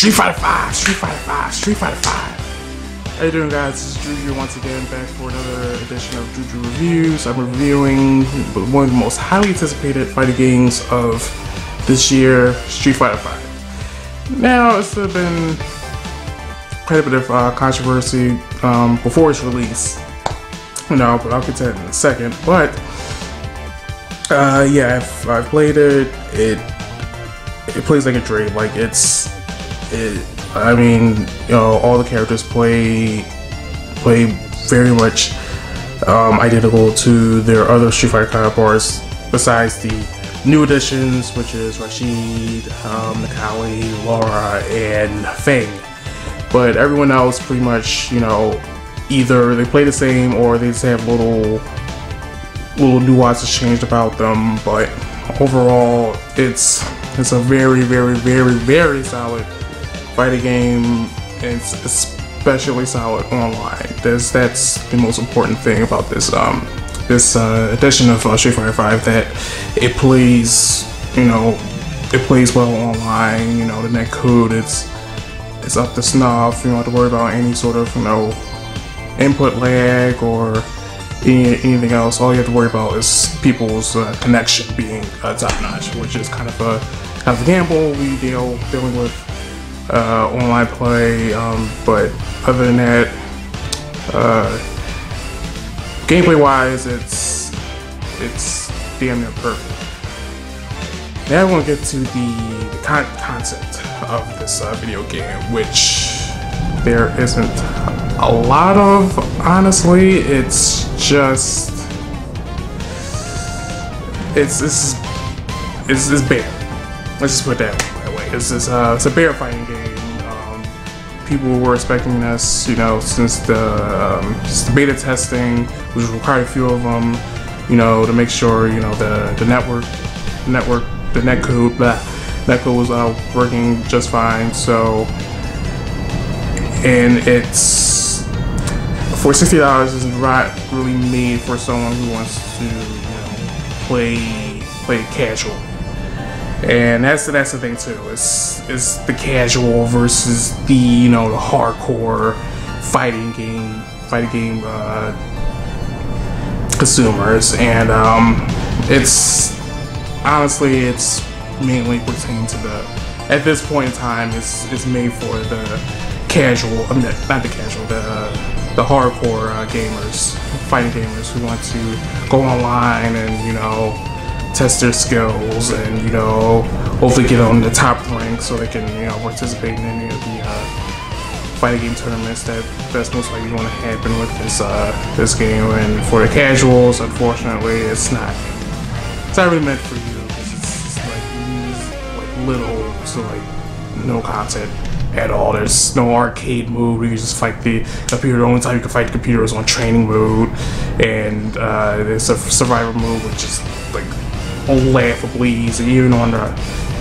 Street Fighter 5, Street Fighter 5, Street Fighter 5. How you doing, guys? This is Juju once again, back for another edition of Juju Reviews. I'm reviewing one of the most highly anticipated fighting games of this year, Street Fighter 5. Now, it's been quite a bit of controversy before its release, but I'll get to that in a second. But yeah, I've played it. It plays like a dream. Like I mean, all the characters play very much identical to their other Street Fighter counterparts, besides the new additions, which is Rashid, Nakali, Laura, and Feng. But everyone else pretty much, either they play the same or they just have little nuances changed about them. But overall, it's a very, very, very, very solid fighting game, and it's especially solid online. That's the most important thing about this edition of Street Fighter 5, that it plays, it plays well online. The netcode, it's up to snuff. You don't have to worry about any sort of input lag or anything else. All you have to worry about is people's connection being top notch, which is kind of a gamble we dealing with online play, but other than that, gameplay wise, it's damn near perfect. Now I want to get to the concept of this video game, which there isn't a lot of, honestly. It's just it's bare. Let's just put it that way. It's a bear fighting game. People were expecting this, since the beta testing, which required a few of them, to make sure the netcode was working just fine. So, and it's for $60 is not really made for someone who wants to play casual. And that's the thing too. It's the casual versus the the hardcore fighting game consumers, and it's mainly pertaining to at this point in time it's made for the casual. Not the casual, the hardcore gamers, fighting gamers who want to go online and test their skills and hopefully get on the top rank so they can participate in any of the fighting game tournaments that's most likely going to happen with this game. And for the casuals, unfortunately, it's not really meant for you, because it's like little to like no content at all. There's no arcade mode where you just fight the computer. The only time you can fight the computer is on training mode, and there's a survivor mode, which is like laughably easy, even on the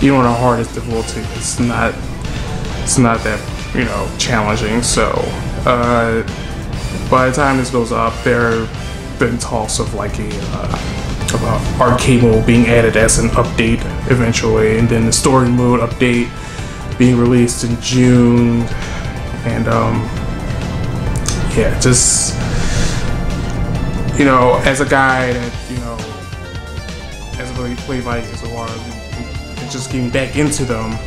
hardest difficulty. It's not that challenging. So by the time this goes up, there have been talks of like about arcade mode being added as an update eventually, and then the story mode update being released in June. And yeah, just as a guy that hasn't really played fighting games so far, and just getting back into them,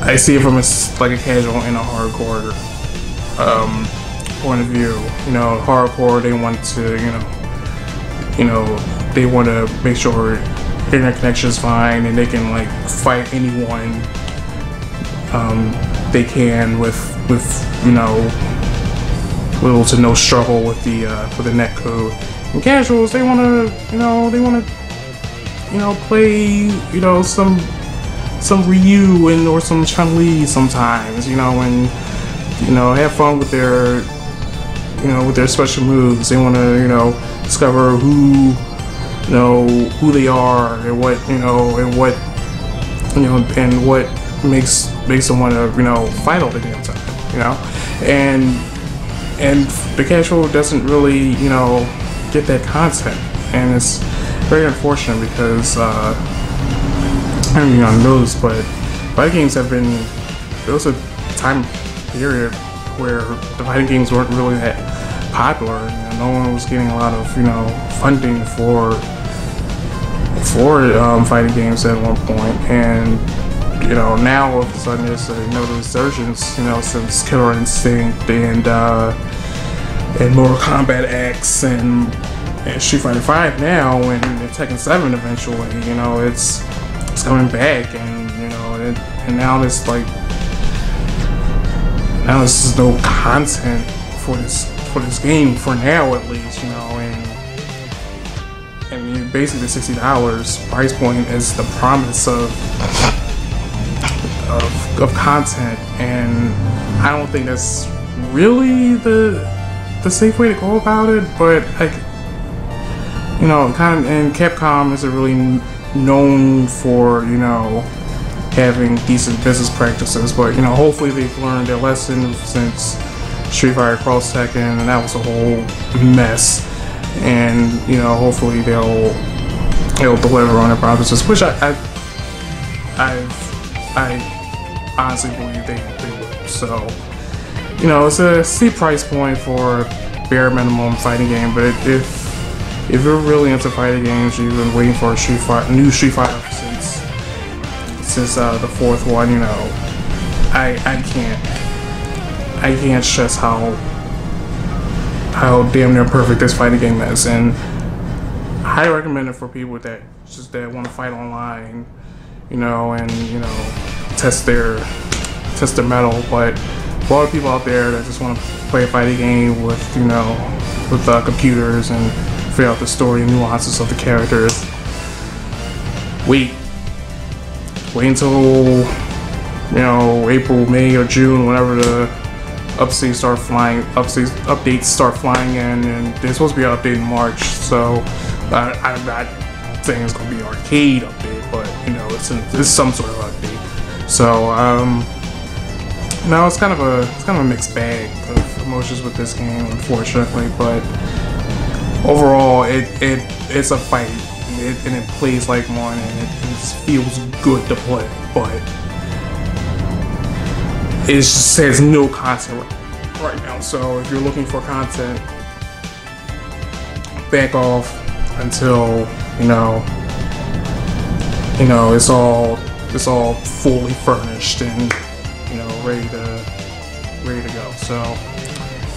I see it from like a casual and a hardcore point of view. Hardcore, they want to they want to make sure internet connection is fine, and they can like fight anyone they can with little to no struggle with the netcode. And casuals, they wanna play some Ryu or some Chun-Li sometimes, and have fun with their with their special moves. They wanna discover who they are, and what and what makes them want to fight all the damn time, and the casual doesn't really get that content, and it's very unfortunate, because don't even notice, but fighting games have been, there was a time period where the fighting games weren't really that popular. You know, no one was getting a lot of, you know, funding for fighting games at one point, and you know, now all of a sudden there's a, you know, the resurgence, you know, since Killer Instinct and Mortal Kombat X and Street Fighter 5 now, and Tekken 7 eventually. You know, it's coming back, and you know, and now there's like, now there's just no content for this game for now, at least. You know, and basically $60 price point is the promise of content, and I don't think that's really the safe way to go about it. But like, you know, kind of, and Capcom isn't really known for, you know, having decent business practices, but you know, hopefully they've learned their lesson since Street Fighter Cross Tekken, and that was a whole mess. And you know, hopefully they'll deliver on their promises, which I honestly believe they will. So, you know, it's a steep price point for bare minimum fighting game, but if you're really into fighting games, you've been waiting for a new Street Fighter since the fourth one, you know, I can't stress how damn near perfect this fighting game is, and I highly recommend it for people that want to fight online, you know, and you know, test their metal. But for all the people out there that just want to play a fighting game with, you know, with computers and figure out the story and nuances of the characters, wait until, you know, April, May, or June, whenever the updates start flying in, and there's supposed to be an update in March. So I'm not saying it's going to be an arcade update, but you know, it's some sort of update. So no, it's kind of a mixed bag of emotions with this game, unfortunately. But overall, it's a fight, and it plays like one, and it feels good to play. But it just says no content right now. So if you're looking for content, back off until you know it's all fully furnished and, you know, ready to go. So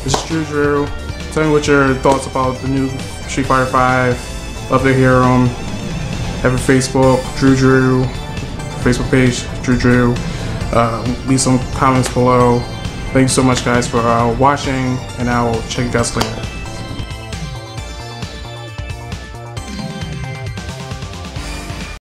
this is Drew. Tell me what your thoughts about the new Street Fighter 5. Love to hear them. Have a Facebook, Drew. Facebook page, Drew. Leave some comments below. Thank you so much, guys, for watching, and I will check you guys later.